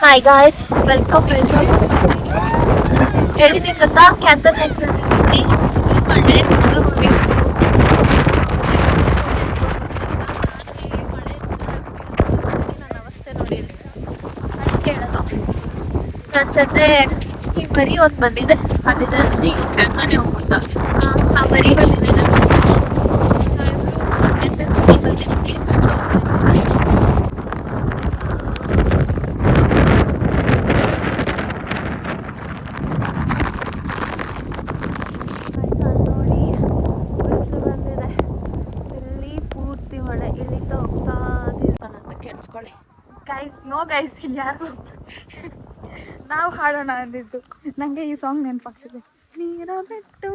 Hi guys, welcome ಹೇಳಿದ್ದೀನಿ ಗೊತ್ತಾ cancel ಮಳೆ ನನ್ನ ಅವಸ್ಥೆ ನೋಡಿ ಕೇಳೋದು ನನ್ನ ಜೊತೆ ಈ ಮರಿ ಒಂದು ಬಂದಿದೆ. ಅಲ್ಲಿದೆ ಮನೆ ಹೋಗ್ಬಿಡ್ತ ಆ ಮರಿ ಬಂದಿದೆ ನನ್ನ ಕೇಳಿಸ್ಕೊಳ್ಳಿ ಗೈಸ್. ನೋ ಗೈಸ್, ಇಲ್ಲಿ ಯಾರು ನಾವು ಹಾಡೋಣ ಅಂದಿದ್ದು. ನನಗೆ ಈ ಸಾಂಗ್ ನೆನಪಾಗ್ತಿದೆ. ನೀರ ಬಿಟ್ಟು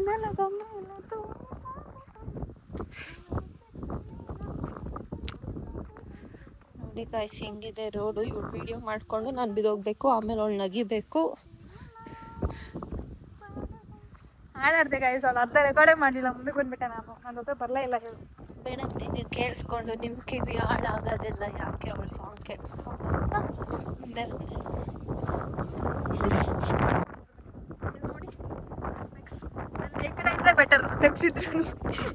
ನೋಡಿ ಗಾಯ್ಸ್ ಹೆಂಗಿದೆ ರೋಡು. ಇವಳು ವಿಡಿಯೋ ಮಾಡ್ಕೊಂಡು ನಾನು ಬಿದ್ದೋಗ್ಬೇಕು, ಆಮೇಲೆ ಅವಳು ನಗಿಬೇಕು. ಹಾಡಾಡ್ದೆ ಗೈಸ್. ಅವಳು ಅರ್ಧ ರೆಕಾರ್ಡೇ ಮಾಡಿಲ್ಲ, ಮುಂದೆ ಬಂದ್ಬಿಟ್ಟೆ. ನನ್ನ ಜೊತೆ ಬರಲೇ ಇಲ್ಲ. ಹೇಳು ಬೇಡಂತೆ ನೀವು ಕೇಳಿಸ್ಕೊಂಡು ನಿಮ್ಮ ಕಿವಿ ಹಾಳಾಗೋದಿಲ್ಲ. ಯಾಕೆ ಅವಳು ಸಾಂಗ್ ಕೇಳಿಸ್ಕೊಂಡು ಅಂತ ಮುಂದೆ ಬಂದೆ. ಬೆಟರ್ ಸ್ಟೆಪ್ಸ್ ಇದ್ರೆ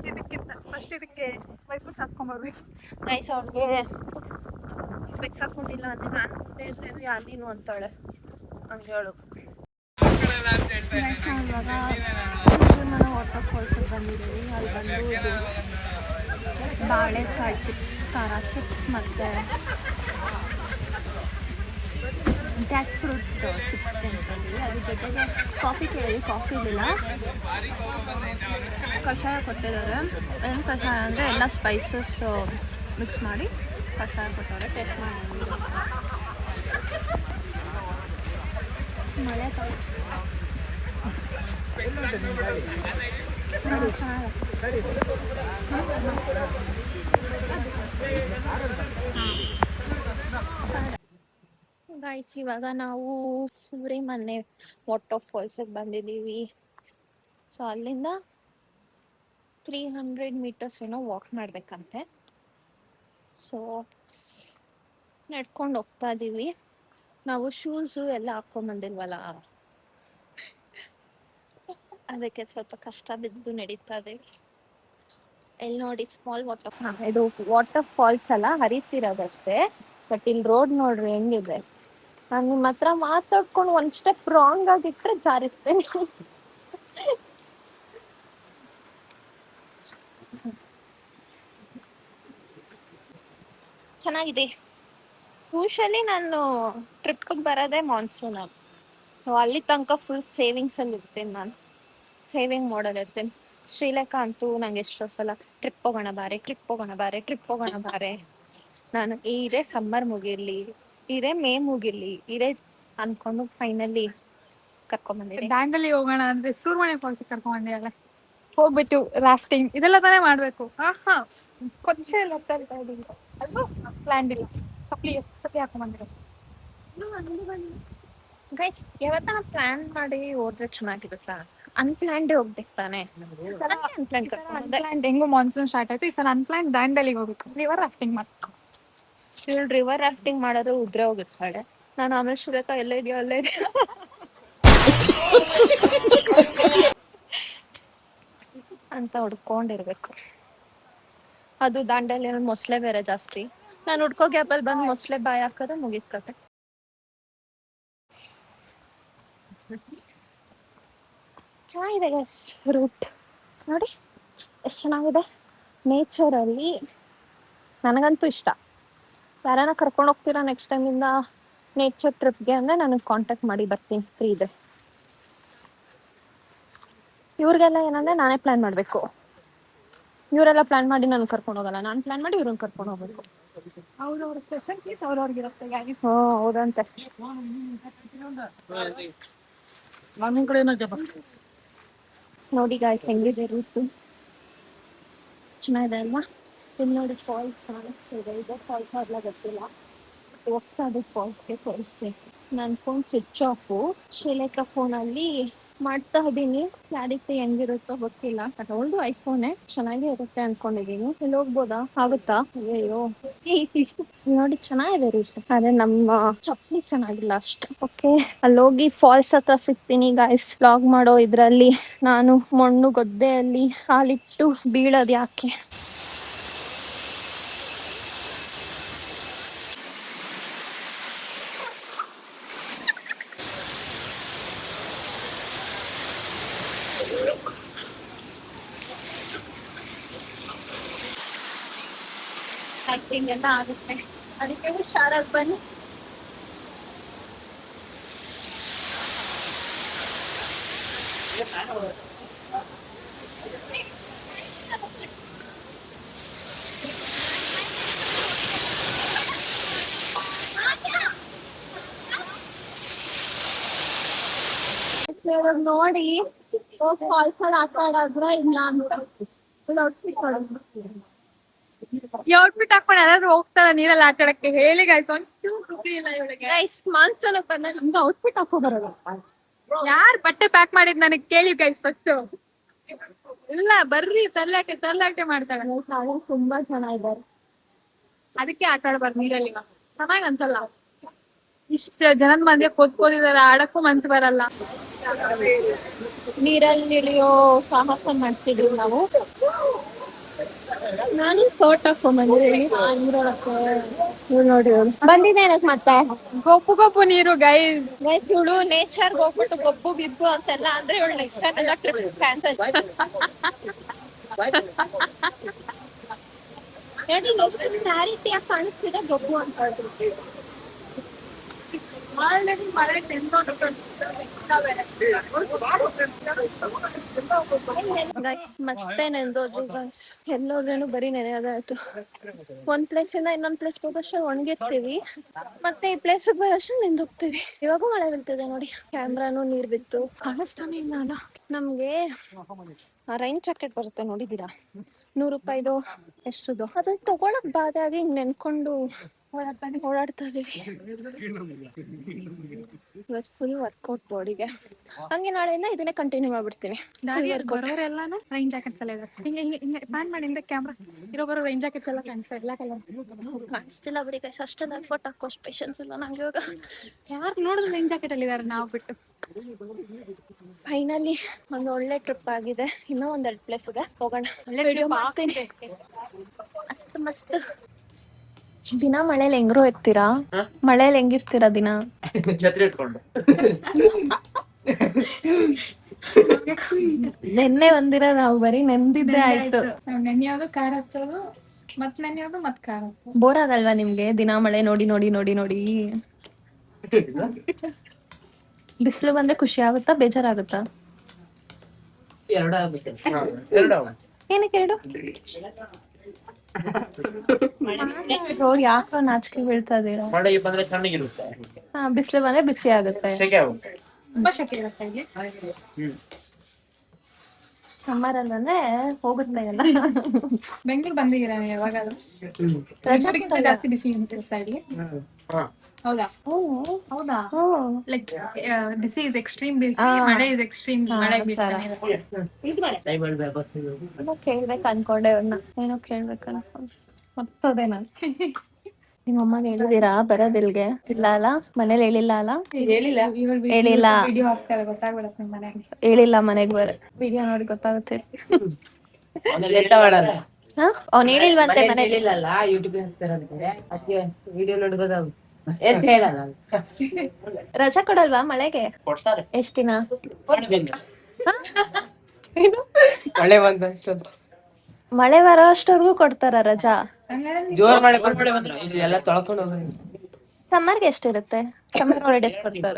ಇದಕ್ಕಿಂತ ಫಸ್ಟ್ ಇದಕ್ಕೆ ವೈಪರ್ಸ್ ಹಾಕ್ಕೊಂಬರ್ಬೇಕು. ಗೈಸ್ ಅವಳಿಗೆ ಸ್ಪೆಕ್ಸ್ ಹಾಕೊಂಡಿಲ್ಲ ಅಂದರೆ ನಾನು ಮುಂದೆ ಇದ್ರೆ ಯಾರು ನೀನು ಅಂತಾಳೆ. ಹಂಗೆ ಹೇಳು. ಇವಾಗ ಮನ ವಾಟರ್ ಫಾಲ್ಸಿಗೆ ಬಂದಿದ್ದೀವಿ. ಅಲ್ಲಿ ಬಂದು ಬಾಳೆಕಾಯಿ ಚಿಪ್ಸ್, ಖಾರ ಚಿಪ್ಸ್ ಮತ್ತು ಜಾಕ್ ಫ್ರೂಟ್ ಚಿಪ್ಸ್ ತಿಂತೀವಿ. ಅದ್ರ ಜೊತೆಗೆ ಕಾಫಿ ಕೇಳಿದ್ವಿ, ಕಾಫಿ ಇಲ್ಲ. ಕಷಾಯ ಕೊಟ್ಟಿದ್ದಾರೆ. ಏನು ಕಷಾಯ ಅಂದರೆ ಎಲ್ಲ ಸ್ಪೈಸಸ್ ಮಿಕ್ಸ್ ಮಾಡಿ ಕಷಾಯ ಕೊಟ್ಟವ್ರೆ. ಟೇಸ್ಟ್ ಮಾಡಿ ಮಳೆ ಗೈಸ್ ಇವಾಗ ನಾವು ಸೂರಿಮನೆ ವಾಟರ್ ಫಾಲ್ಸಿಗೆ ಬಂದಿದ್ದೀವಿ. ಸೊ ಅಲ್ಲಿಂದ 300 ಮೀಟರ್ಸ್ ಏನೋ ವಾಕ್ ಮಾಡಬೇಕಂತೆ. ಸೊ ನಡ್ಕೊಂಡು ಹೋಗ್ತಾ ಇದ್ದೀವಿ. ನಾವು ಶೂಸು ಎಲ್ಲ ಹಾಕ್ಕೊಂಬಂದಿಲ್ವಲ್ಲ, ಅದಕ್ಕೆ ಸ್ವಲ್ಪ ಕಷ್ಟ ಬಿದ್ದು ನಡೀತಾ ಇದ್ದೀವಿ. ಇಲ್ಲಿ ನೋಡಿ ಸ್ಮಾಲ್ ಇದು ವಾಟರ್ ಫಾಲ್ಸ್ ಅಲ್ಲ, ಹರಿತಿರೋದಷ್ಟೇ. ಬಟ್ ಇಲ್ಲಿ ರೋಡ್ ನೋಡ್ರಿ ಹೆಂಗಿದೆ. ನಾನು ನಿಮ್ಮ ಹತ್ರ ಮಾತಾಡ್ಕೊಂಡು ಒಂದ್ ಸ್ಟೆಪ್ ರಾಂಗ್ ಆಗಿಟ್ರೆ ಜಾರಿಸ್ತೇನೆ. ಚೆನ್ನಾಗಿದೆ. ಯೂಶಲಿ ನಾನು ಟ್ರಿಪ್ಪಿಗೆ ಬರೋದೇ ಮಾನ್ಸೂನ್ ಆಗಿ. ಸೊ ಅಲ್ಲಿ ತನಕ ಫುಲ್ ಸೇವಿಂಗ್ಸಲ್ಲಿ ಇರ್ತೀನಿ. ನಾನು ಸೇವಿಂಗ್ ಮೋಡಲ್ಲಿ ಇರ್ತೀನಿ. ಶ್ರೀಲೇಖಾ ಅಂತೂ ನಂಗೆ ಎಷ್ಟೋ ಸಲ ಟ್ರಿಪ್ ಹೋಗೋಣ ಬಾರೆ. ನಾನು ಇದೇ ಸಮ್ಮರ್ ಮುಗಿರ್ಲಿ, ಇದೇ ಮೇ ಮುಗಿರ್ಲಿ, ಇದೇ ಅಂದ್ಕೊಂಡು ಫೈನಲಿ ಕರ್ಕೊಂಡ್ಬಂದಿದ್ದೆ. ದಾಂಡಲಿ ಹೋಗೋಣ ಅಂದ್ರೆ ಸೂರ್ಮನೆ ಫಾಲ್ಸಿಗೆ ಕರ್ಕೊಂಡ್ಬಂದಿಯಲ್ಲ. ಹೋಗ್ಬಿಟ್ಟು ರಾಫ್ಟಿಂಗ್ ಇದೆಲ್ಲ ತಾನೇ ಮಾಡ್ಬೇಕು. ಕೊಚ್ಚೆ ಎಲ್ಲ ಅಲ್ವಾ ಪ್ಲಾನ್ ಇಲ್ಲ. ಚಪ್ಪಲಿ ಹಾಕೊಂಡ್ಬಂದಿರೋ ಗೈಸ್ ಯಾವತ್ತನ ಪ್ಲಾನ್ ಮಾಡಿ ಹೋದ್ರೆ ಚೆನ್ನಾಗಿರುತ್ತಾ? ಅನ್ಪ್ಲಾನ್ಡ್ ಹೋಗ್ಬೇಕು ತಾನೆ. ಅನ್ಪ್ಲಾನ್ಡ್ ಹೆಂಗು ಮಾನ್ಸೂನ್ ಸ್ಟಾರ್ಟ್ ಆಯ್ತು. ಈ ಸಲ ಅನ್ಪ್ಲಾನ್ಡ್ ದಾಂಡಲಿಗೆ ಹೋಗ್ಬೇಕು, ರಿವರ್ ರಾಫ್ಟಿಂಗ್ ಮಾಡ್ಬೇಕು. ರಿವರ್ ರಾಫ್ಟಿಂಗ್ ಮಾಡೋದು ಉದ್ರೆ ಹೋಗಿರ್ತಾಳೆ. ನಾನು ಆಮೇಲೆ ಶ್ರೀಲೇಖಾ ಎಲ್ಲ ಇದೆಯೋ ಅಂತ ಹುಡ್ಕೊಂಡಿರ್ಬೇಕು. ಅದು ದಾಂಡಲಿ ಮೊಸಳೆ ಬೇರೆ ಜಾಸ್ತಿ. ನಾನು ಹುಡ್ಕೋ ಗ್ಯಾಪಲ್ಲಿ ಬಂದು ಮೊಸಳೆ ಬಾಯಿ ಹಾಕೋದು ಮುಗಿದ ಕತೆ. ಚೆನ್ನಾಗಿದೆ ಗೈಸ್ ರೂಟ್ ನೋಡಿ ಎಷ್ಟು ಚೆನ್ನಾಗಿದೆ. ನೇಚರಲ್ಲಿ ನನಗಂತೂ ಇಷ್ಟ. ಯಾರನ್ನ ಕರ್ಕೊಂಡು ಹೋಗ್ತೀರಾ ನೆಕ್ಸ್ಟ್ ಟೈಮಿಂದ ನೇಚರ್ ಟ್ರಿಪ್ಗೆ ಅಂದರೆ ನನಗೆ ಕಾಂಟ್ಯಾಕ್ಟ್ ಮಾಡಿ, ಬರ್ತೀನಿ ಫ್ರೀ ಇದೆ. ಇವ್ರಿಗೆಲ್ಲ ಏನಂದರೆ ನಾನೇ ಪ್ಲ್ಯಾನ್ ಮಾಡಬೇಕು. ಇವರೆಲ್ಲ ಪ್ಲ್ಯಾನ್ ಮಾಡಿ ನಾನು ಕರ್ಕೊಂಡು ಹೋಗಲ್ಲ, ನಾನು ಪ್ಲ್ಯಾನ್ ಮಾಡಿ ಇವ್ರನ್ನ ಕರ್ಕೊಂಡು ಹೋಗ್ಬೇಕು. ಅವ್ರವ್ರ ಸ್ಪೆಷಲ್ ಪ್ಲೇಸ್ ಅವ್ರವ್ರಿಗಿರುತ್ತೆ. ಹ್ಞೂ ಹೌದಂತೆ. ನೋಡಿ ಗಾಯ್ಸ್ ಹೆಂಗಿದೆ ರೂಟು, ಚೆನ್ನಾಗಿದೆ ಅಲ್ವಾ? ಇಲ್ಲಿ ನೋಡಿ ಫಾಲ್ಸ್ ಕಾಣಿಸ್ತಿದೆ. ಇದೆ ಫಾಲ್ಸ್ ಎಲ್ಲ ಗೊತ್ತಿಲ್ಲ, ಹೋಗ್ತಾ ಇದೆ ಫಾಲ್ಸ್ಗೆ ತೋರಿಸ್ತೀನಿ. ನನ್ನ ಫೋನ್ ಸ್ವಿಚ್ ಆಫು. ಶ್ರೀಲೇಖಾ ಫೋನಲ್ಲಿ ಮಾಡ್ತಾ ಇದೀನಿ. ಕ್ಲಾರಿಟಿ ಹೆಂಗಿರುತ್ತೋ ಗೊತ್ತಿಲ್ಲ, ಬಟ್ ಓಲ್ಡ್ ಐಫೋನ್ ಚೆನ್ನಾಗೇ ಇರುತ್ತೆ ಅನ್ಕೊಂಡಿದೀನಿ. ಇಲ್ಲಿ ಹೋಗ್ಬೋದಾ? ಆಗುತ್ತಾ? ಅಯ್ಯೋ ನೋಡಿ ಚೆನ್ನಾಗಿದೆ ರೀಚ್, ಆದ್ರೆ ನಮ್ಮ ಚಪ್ಪಲಿ ಚೆನ್ನಾಗಿಲ್ಲ ಅಷ್ಟೇ. ಓಕೆ, ಅಲ್ಲಿ ಹೋಗಿ ಫಾಲ್ಸ್ ಹತ್ರ ಸಿಗ್ತೀನಿ ಗಾಯ್ಸ್. ವ್ಲಾಗ್ ಮಾಡೋ ಇದ್ರಲ್ಲಿ ನಾನು ಮಣ್ಣು ಗದ್ದೆಯಲ್ಲಿ ಕಾಲಿಟ್ಟು ಬೀಳೋದ್ ಯಾಕೆ? ಆಕ್ಟಿಂಗ್ ಎಲ್ಲ ಆಗುತ್ತೆ, ಅದಕ್ಕೆ ಹುಷಾರಾಗಿ ಬನ್ನಿ. ನೋಡಿ ಫಾಲ್ಸ್ ಅಲ್ಲಿ ಆಟ ಆಡೋದ್ರ ಇಲ್ಲ ಅಂತ ಈ ಔಟ್ಫಿಟ್ ಹಾಕೊಂಡು ಯಾರಾದ್ರೂ ಹೋಗ್ತಾರ ನೀರಲ್ಲಿ ಆಟ ಆಡಕ್ಕೆ? ಹೇಳಿ ಗಾಯ್ಸ್, ಒಂಚೂರು ಖುಷಿ ಇಲ್ಲ ಇವಳಿಗೆ. ಮಾನ್ಸೂನ್ ಬಂದಾಗ ನಮ್ಗೆ ಔಟ್ಫಿಟ್ ಹಾಕೋ ಬರೋದು. ಯಾರ್ ಬಟ್ಟೆ ಪ್ಯಾಕ್ ಮಾಡಿದ್ ನನಗೆ ಕೇಳಿ ಗೈಸ್ ಫಸ್ಟ್. ಇಲ್ಲ ಬರ್ರಿ, ತರ್ಲಾಟೆ ಮಾಡ್ತಾಳೆ. ತುಂಬಾ ಚೆನ್ನಾಗಿದ್ದಾರೆ, ಅದಕ್ಕೆ ಆಟ ಆಡ್ಬಾರ್ದು ನೀರಲ್ಲಿ. ಚೆನ್ನಾಗ್ ಅನ್ಸಲ್ಲ, ಇಷ್ಟ ಜನದ ಮಧ್ಯೆ ಕೂತ್ಕೋದಿದಾರೆ, ಆಡಕ್ಕೂ ಮನ್ಸು ಬರಲ್ಲ. ನೀರಲ್ಲಿ ಇಳಿಯೋ ಸಾಹಸ ಮಾಡ್ತಿದ್ವಿ ನಾವು. ನಾನು ಸೋಟ್ ಹಾಕೊಂಡ್ಬಂದಿದ್ದೀನಿ ನೋಡಿ. ಬಂದಿದ್ದೇನೆ ಮತ್ತೆ ಗೊಪ್ಪು ನೀರು ಗೈಸ್. ಇವಳು ನೇಚರ್ ಹೋಗ್ಬಿಟ್ಟು ಗೊಬ್ಬು ಗಿಬ್ಬು ಅಂತೆಲ್ಲ ಅಂದ್ರೆ ಇವಳು ನೆಕ್ಸ್ಟ್ ಟೈಮ್ ಎಲ್ಲ ಟ್ರಿಪ್ ಕ್ಯಾನ್ಸಲ್. ಕ್ಲಾರಿಟಿಯಾಗಿ ಕಾಣಿಸ್ತಿದೆ ಗೊಬ್ಬು ಅಂತ ಹೇಳಿದ್ರು. ಮತ್ತೆ ನೆಂದೋದ್ರು ಗಾಯ್ಸ್. ಎಲ್ಲೋದ್ರೇನು ಬರೀ ನೆನೆಯೋದಾಯ್ತು. ಒಂದ್ ಪ್ಲೇಸ್ ಇಂದ ಇನ್ನೊಂದ್ ಪ್ಲೇಸ್ ಹೋಗೋಷ್ಟು ಒಣಗಿರ್ತೀವಿ, ಮತ್ತೆ ಈ ಪ್ಲೇಸ್ ಬರೋಷ್ಟು ನೆಂದೋಗ್ತೀವಿ. ಇವಾಗೂ ಮಳೆ ಬೀಳ್ತಿದೆ ನೋಡಿ, ಕ್ಯಾಮ್ರಾನು ನೀರ್ ಬಿತ್ತು, ಕಾಣಿಸ್ತಾನೆ ಇಲ್ಲ ಅಲ್ಲ. ನಮ್ಗೆ ರೈನ್ ಜಾಕೆಟ್ ಬರುತ್ತೆ ನೋಡಿದೀರಾ, 100 ರೂಪಾಯಿದು ಎಷ್ಟದು, ಅದನ್ನ ತಗೊಳಕ್ ಬಾಧೆ ಆಗಿ ಹಿಂಗ್ ನೆನ್ಕೊಂಡು ಓಡಾಡ್ತಾ ಇದೀವಿ. ಫುಲ್ ವರ್ಕೌಟ್ ಬಾಡಿಗೆ. ಹಂಗೆ ನಾಳೆಯಿಂದ ಇದನ್ನೇ ಕಂಟಿನ್ಯೂ ಮಾಡ್ಬಿಡ್ತೀನಿ. ಬರೋರೆಲ್ಲಾನು ರೈನ್ ಜಾಕೆಟ್ಸ್ ಎಲ್ಲ ಇದಾರೆ. ಹಿಂಗೆ ಪ್ಯಾನ್ ಮಾಡಿ ಹಿಂದೆ ಕ್ಯಾಮ್ರಾ ಇರೋ ಬರೋ ರೈನ್ ಜಾಕೆಟ್ಸ್ ಎಲ್ಲ ಕಾಣಿಸ್ತಾ ಎಲ್ಲ ಕಲರ್ ಕಾಣಿಸ್ತಿಲ್ಲ ಬಿಡಿ ಗೈಸ್, ಅಷ್ಟೊಂದು ಎಫರ್ಟ್ ಹಾಕೋ ಪೇಷನ್ಸ್ ಇಲ್ಲ ನಂಗೆ ಇವಾಗ. ಯಾರು ನೋಡಿದ್ರು ರೈನ್ ಜಾಕೆಟ್ ಅಲ್ಲಿ ಇದಾರೆ, ನಾವು ಬಿಟ್ಟು. ಫೈನಲಿ ಒಂದು ಒಳ್ಳೆ ಟ್ರಿಪ್ ಆಗಿದೆ. ಇನ್ನೂ ಒಂದೆರಡು ಪ್ಲೇಸ್ ಇದೆ, ಹೋಗೋಣ. ವಿಡಿಯೋ ಮಾಡ್ತೀನಿ. ಮಸ್ತ್ ಮಸ್ತ್. ದಿನ ಮಳೇಲಿ ಹೆಂಗ್ರೋ ಇರ್ತೀರಾ? ಮಳೇಲಿ ಹೆಂಗಿರ್ತೀರಾ ದಿನ? ಛತ್ರಿ ಇಟ್ಕೊಂಡು. ನೆನ್ನೆ ಬಂದಿರೋ ನಾವು ಬರೀ ನೆಂದಿದ್ದೆ ಆಯ್ತು. ನೆನ್ನೆಯೋದು ಕಾರ್ ಹತ್ತೋದು, ಮತ್ ನೆನ್ನೆಯೋದು ಮತ್ ಕಾರ್ ಹತ್ತೋದು. ಬೋರ್ ಆಗಲ್ವಾ ನಿಮ್ಗೆ ದಿನ ಮಳೆ ನೋಡಿ ನೋಡಿ ನೋಡಿ ನೋಡಿ? ಬಿಸಿಲು ಬಂದ್ರೆ ಖುಷಿ ಆಗುತ್ತಾ, ಬೇಜಾರಾಗುತ್ತಾ? ಏನಕ್ಕೆ ಎರಡು? ಯಾಕೋ ನಾಚಿಕೆ ಬೀಳ್ತಾ ಇದೀರಾ? ಮಳೆ ಬಂದ್ರೆ ತಣ್ಣಗಿರುತ್ತೆ, ಬಿಸಿಲು ಬಂದ್ರೆ ಬಿಸಿ ಆಗುತ್ತೆ. ತುಂಬಾ ಶೆಕೆ ಇರುತ್ತೆ ಇಲ್ಲಿ. ಸಮ್ಮರ್ ಅಂದ್ರೆ ಹೋಗುತ್ತೆ ಎಲ್ಲ. ಬೆಂಗಳೂರು ಬಂದಿದ್ದೀರಾ ನೀವು ಯಾವಾಗಾದ್ರೂ? ರಜೆಗಿಂತ ಜಾಸ್ತಿ ಬಿಸಿ ಇರುತ್ತೆ ಇಲ್ಲಿ. ಹೌದಾ? ಹೌದಾ? ಲೈಕ್ ಬಿಸಿ ಇಸ್ ಎಕ್ಸ್ಟ್ರೀಮ್ ಬಿಸಿ, ಮಳೆ ಇಸ್ ಎಕ್ಸ್ಟ್ರೀಮ್ ಮಳೆ ಬೀಳ್ತಾನೆ ಇರುತ್ತೆ. ಕೇಳ್ಬೇಕು ಅನ್ಕೊಂಡೆ, ಏನೋ ಕೇಳ್ಬೇಕು ಅನ್ಕೊಂಡೆ, ಮರ್ತೋದೆ ನಾನು. ನಿಮ್ಮ ಅಮ್ಮಗೆ ಹೇಳಿದೀರಾ ಬರೋದಿಲ್ಗೆ? ಇಲ್ಲ ಅಲ್ಲ, ಮನೇಲಿ ಹೇಳಿಲ್ಲ ಅಲ್ಲ? ಹೇಳಿಲ್ಲ. ವಿಡಿಯೋ ಹಾಕ್ತಾರೆ, ಗೊತ್ತಾಗ್ಬಿಡತ್ತೆ ನಿಮ್ಮ ಮನೆಗೆ. ಹೇಳಿಲ್ಲ ಮನೆಗ್ ವಿಡಿಯೋ ನೋಡಿ ಗೊತ್ತಾಗುತ್ತೆ. ಅವ್ನು ಹೇಳಿಲ್ವಂತೆ ಮನೇಲಿ. ಯೂಟ್ಯೂಬ್ ಹಾಕ್ತಾರಂತೆ, ಅದಕ್ಕೆ ವಿಡಿಯೋ ನೋಡಿ ಗೊತ್ತಾಗುತ್ತೆ ಎಂತ ಹೇಳಲ್ಲ. ರಜಾ ಕೊಡಲ್ವಾ ಮಳೆಗೆ? ಕೊಡ್ತಾರೆ. ಎಷ್ಟ್ ದಿನ? ಮಳೆ ಬಂದ ಅಷ್ಟೊಂದು, ಮಳೆ ಬರೋ ಅಷ್ಟವರೆಗೂ ಕೊಡ್ತಾರ ರಜಾ? ಜೋರ್ ಮಳೆ ಬಂದ್ರೆ ಇದು ಎಲ್ಲ ತೊಳ್ಕೊಂಡು ಹೋಗಿ. ಸಮ್ಮರ್ಗೆ ಎಷ್ಟಿರುತ್ತೆ? ಸಮ್ಮರ್ ಹಾಲಿಡೇಸ್ ಕೊಡ್ತಾರ?